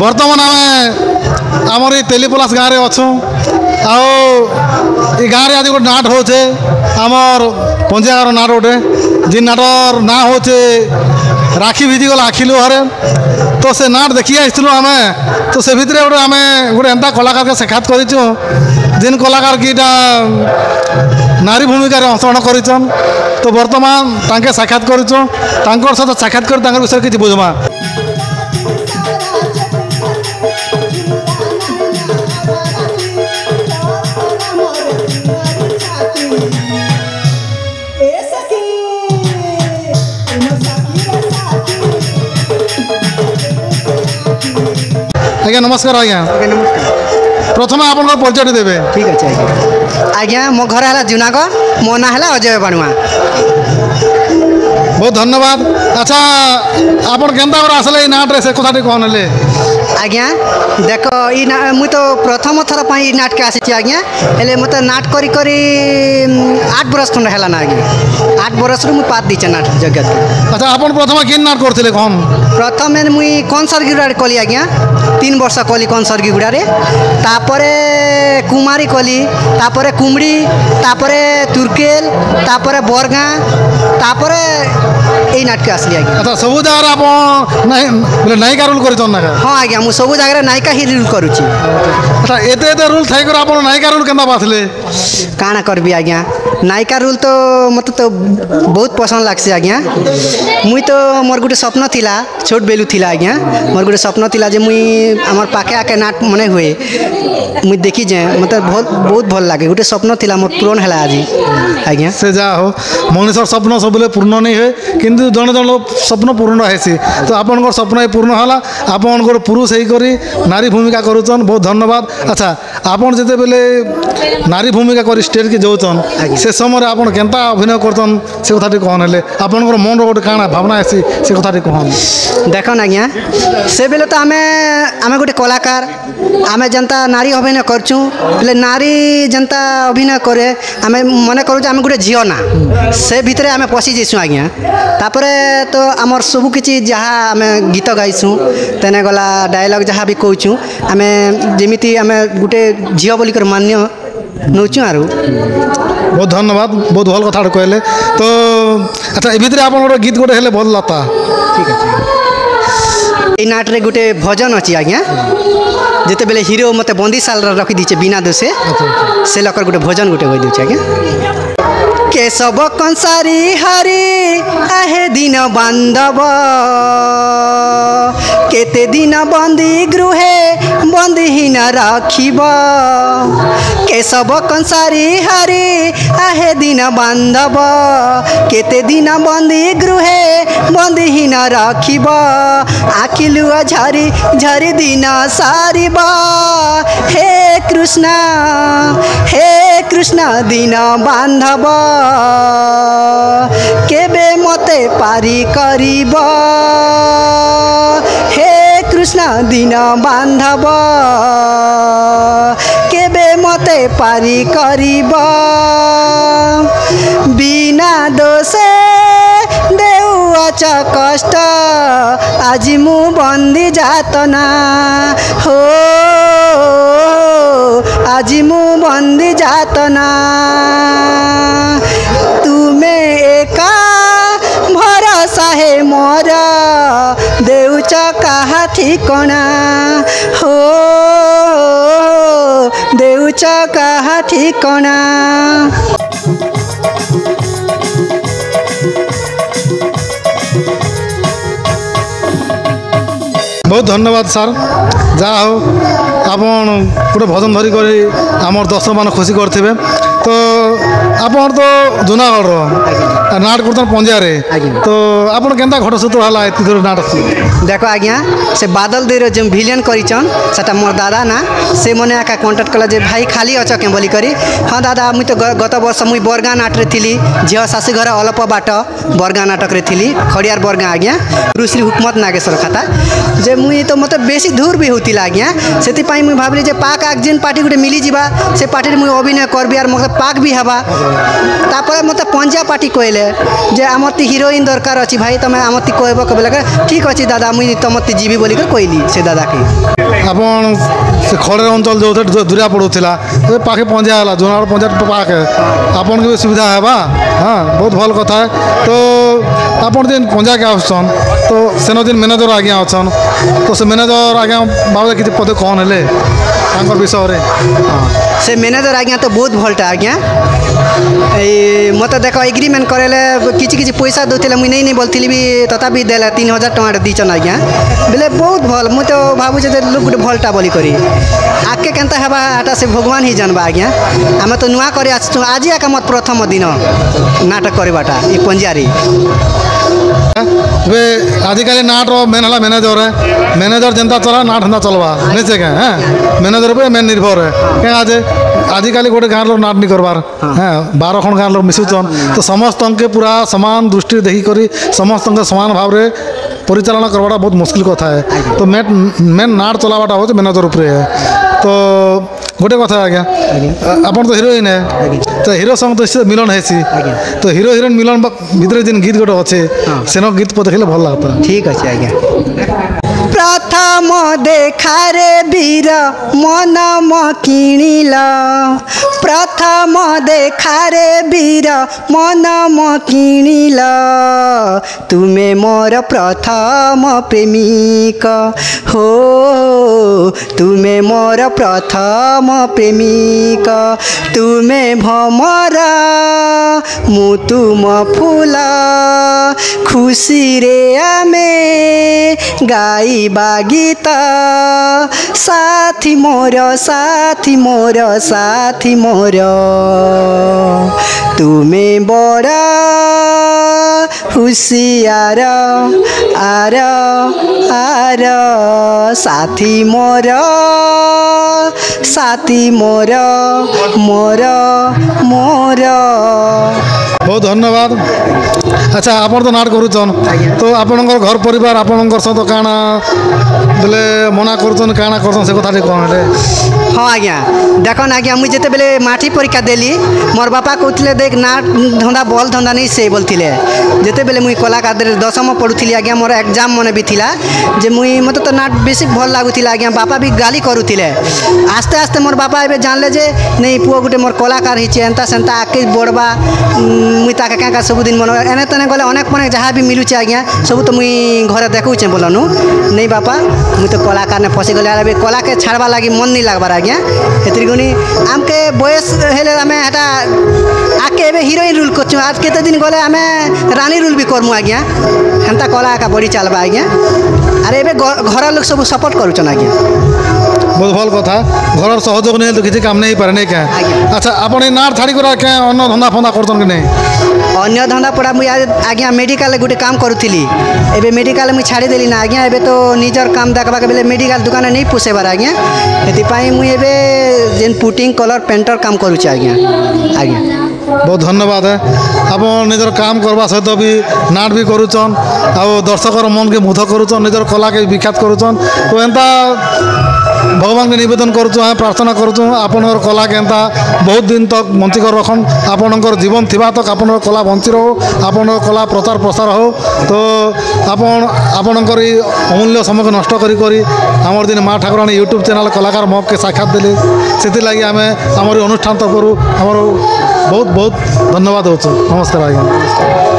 बर्तमान आम आमर ये तेलीपलास गाँव में अच्छू गाँव में आज गोटे नाट होचे आमर पंचायर नाट गोटे जिन नाटर ना होचे राखी भिजी गला आखि लुहरे तो से नाट देखी आसलु आम तो से भितर गोटे आम गोटे एंता कलाकार के साक्षात करूँ जिन कलाकार की नारी भूमिका अंशग्रहण करछन तो बर्तमान तांके साक्षात करूँ सहित साक्षात कर विषय किसी बुझमा आज्ञा नमस्कार आज्ञा नमस्कार प्रथम आप परिचय देवे ठीक अच्छे आज्ञा आज्ञा मो घर है जूनागढ़ मो ना है अजय बाणुआ बहुत धन्यवाद अच्छा आपन केंता आसले नाट रे से कथा कहने आज्ञा देख मुई तो प्रथम थर पर नाट के आसी आज्ञा हेले मत नाट करी करी 8 बरस खंड है ना आज्ञा 8 बरस मुझे पात दीचे नाट जगत अच्छा आपन प्रथम किन नाट करथिले कौन प्रथम मुई कंसरगीगुड़ा कली आज्ञा 3 वर्ष कली कंसरगीगुड़ा रे तापरे कुमारी कली तापरे कुमड़ी तापरे तुर्केल तापरे बरगाँ तापरे यही नाटक आसली आज्ञा अच्छा सब जगह आप नायिका रोल कर हाँ आज्ञा मुझे सब जगह नायिका ही रोल करुच्ची अच्छा एते रोल थी आप नायिका रोल के बाछले काना करबी आज्ञा नायिका रोल तो मत तो बहुत पसंद लगसी आज्ञा मुई तो मोर गोटे स्वप्न थिला छोट बेलू थिला आज्ञा मोर गोटे स्वप्न थिला जे मुई आमर पाखे आके नाट मने हुए मुई देखी जाए मतलब बहुत भल लगे गोटे स्वप्न थिला मोर पूरण है आज आज्ञा से जा हो मनुष्य स्वप्न सब पूर्ण नहीं हुए किंतु जन जन स्वप्न पूर्ण है तो आपन स्वप्न पूर्ण है आप पुरुष होकर नारी भूमिका करुचन बहुत धन्यवाद अच्छा आपन जिते बेले नारी भूमिका कर स्टेज के जाऊन से समय आप केन्ता अभिनय करतन से कथा कहने आपन मन गोटे काना भावना आसी से कथा कहन देखन आज्ञा से बेले तो आमे गोटे कलाकार आमे जनता नारी अभिनय करचु बोले नारी जनता अभिनय करे आमे मने करू आमे गोटे झियो ना से भितरे आमे पशि जेसु आज्ञा तापरे तो आमर सबु किछि जहाँ आमे गीत गाइसु तेने गला डायलॉग जहाँ भी कहूँ आमे जेमिति आमे गोटे झियो बोलिकर मान्य नौचु आरु बहुत धन्यवाद बहुत भल कथा कहले तो अच्छा भितर आप गीत गोटे हेले भल लता ठीक है नाट रे गोटे भजन अच्छी आज्ञा जिते बेले हीरो मते बंदीशाल रखी दीचे बिना दोषे से लकर गोटे भजन गोटे कही दूचे आज्ञा केशव कंसारी हरि आहे दिन बांधव केते दिन बंदी गृहे बंदीहीन रखिब केशव कंसारी हरि आहे दिन बांधव केते दिन बंदी गृहे बंदीहीन रखिब आखिलुआ झरी झरी दिन सारिब हे कृष्ण दिन बांधव केबे मते पारी करिब हे कृष्ण दिन बांधव केबे मते पारी करिब बिना दोषे देउअछ कष्ट आज मु बंदी जातना हो आज मु बंदी जातना तुमे एका भरोसा है मोर देउच कहा ठिकना हो देउच कहा ठिकना बहुत धन्यवाद सर जा हो आप गोटे भजन धरिक आमर दर्शक मान खुशी करते तो आप तो जूनागढ़ नाट कर पंजाब तो आप केन्ता घटसूत्र है एत नाट देख आज्ञा से बादल देर जो भिलियन करिचन सेटा मोर दादा ना से मने आका कांटेक्ट कला जे भाई खाली अच के बोली करी हाँ दादा मुई तो गत वर्ष मुई बरगाँ नाट रे थिली झियो शाशी घर अल्प बाट बरगाँ नाटक रे थिली खड़ियार बरगाँ आज्ञा गुरुश्री हुकमत नागेश्वर खाता जे मुई तो मत बेसी दूर भी होतिला आज्ञा से मुई भाबली जे पाक आग जेन पार्टी गोटे मिली जा से पार्टी मुई अभिनय करबी आर मतलब पाक भी हवा तापर मत पंजाब पार्टी कहले कहले जे आमती हिरोइन दरकार अच्छी भाई तुम आमती कहब कहे ठीक अच्छे दादा मुई तुमती जीवी बोलिक कहली से दादा के आपन से खड़े अंचल जो दूरिया पड़ूला पाखे पहुँचाला जोनार पंचायत पाखे आपन के भी सुविधा है बा हाँ बहुत भल कथा है तो आपन दिन पंचायत के आसन तो सेन दिन मैनेजर आज्ञा अच्छन तो से मैनेजर आज्ञा बाबा किसी पदे कौन है विषय रे हाँ से मैनेजर आज्ञा तो बहुत भलटा आज्ञा मत देख एग्रीमेंट करेले किसी पैसा दूसरे मुझे नहीं बोलती भी तथापि देले 3000 टଙ୍କା दीचन आज्ञा बोले बहुत भल मुझे तो भावुचे लोक गोटे भलटा बोली करी आगे केनता हेबा आटा से भगवान ही जानबा आज्ञा आम तो नुआ कर आज आका मत प्रथम दिन नाटक करवाटा ये पंजारी वे आजिकल नाट मेन है मैनेजर जनता चला नाट हंदा चलवा नहीं से क्या हाँ मैनेजर पे मेन निर्भर है क्या आज आजिकल गोटे गाँव लोग नाट नहीं करवार हाँ 12 खंड गाँव लोग मिशुचन तो समस्त के पूरा समान दृष्टि देखिक समस्त समान भाव में परिचालना करवाटा बहुत मुश्किल कथा है तो मेन नाट चलावाटा हो मैनेजर उपरे है तो गोटे कथा आज्ञा आपन तो हिरोइन है तो हिरो संग तो मिलन है तो हिरो हिरोइन मिलन भीतर जिन गीत गोटे अच्छे सेन गीत पर देखले भल लगता ठीक अच्छे आज्ञा प्रथम देखारे वीर मन किणिल प्रथम देखारे वीर मन किणिल तुमे मोर प्रथम प्रेमिक हो तुमे मोर प्रथम प्रेमिक तुमे भमर मु तुम फूल खुशी रे आमे गाइबा गीत साथी मोर साथी मोर साथी मोर तुमे बड़ा हुशियार आर आर साथी मोर मोर मोर बहुत धन्यवाद अच्छा आपन तो नाट करुचन तो आपणकर घर परिवार आपणकर सहित काना बोले मना करुचन काना करछन से कथा कौन है हाँ आज्ञा देखन आज्ञा मुझे जिते बेले माठी परीक्षा देली मोर बापा कहते देख नाट धंदा बल धंदा नहीं से बोलते जिते बेले मुई कलाकार 10वीं पढ़ुली आज्ञा मोर एग्जाम मन भी थिला जे मुई मत तो नाट बेसी भल लागुला आज्ञा बापा भी गाली करुले आस्ते आस्ते मोर बापा ए जानले जे नहीं पुओ गोटे मोर कलाकार हिचे एंता सेंता आके बढ़वा मुई ताके क्या सबुदिन मन एने तेने गले अनेक मन जहाँ भी मिलूचे आज्ञा सब तो मुई घरे देखुचे बोलनु नहीं बापा मुई तो कलाकार ने फसी गले कला के छाड़वा लगी मन नहीं लगबार आज्ञा हेतरी गुनी आमके बयस हेले आमे हटा आके एबे हीरोइन रोल करछु आज केते दिन गले आमे रानी रोल भी करमु आज्ञा हेंता कला का बड़ी चलबा आज्ञा अरे एबे घर लोग सब सपोर्ट करूछन आज्ञा बहुत भल कथा घर सहयोग नहीं तो किसी काम नहीं पारे नहीं क्या अच्छा आपन नाट छाड़ी कर क्या अन्न धंदा फंदा करछन कि नहीं अन्य धंदा पड़ा मुझे आज्ञा मेडिकल गोटे काम करुली एबे मेडिकल मुझे छाड़ी देली ना आज्ञा एबे तो निजर काम देखा बेले मेडिकल दुकान नहीं पोसेबार आज्ञा से मुझे एबे जेन पुटिंग कलर पेंटर काम करुचे आज्ञा आज्ञा बहुत धन्यवाद है आप निजर काम करवा सहित भी नाट भी करुचन आ दर्शकर मन के मुग्ध करुचन निजर कला के विख्यात करुचन तो एंता भगवान के निवेदन करुँ प्रार्थना करुँ आपण कला के एंता बहुत दिन तक बंचिक रखन आपणकर जीवन थिबा तक आपण कला बंची रहो आपण कला प्रचार प्रसार हो तो आपणकर अमूल्य समय को नष्ट करी आमर दिन माँ ठाकुराणी यूट्यूब चैनल कलाकार मग के साक्षात देले से लगी आम आम अनुष्ठान तरफ आमर बहुत बहुत धन्यवाद हो नमस्कार आज्ञा।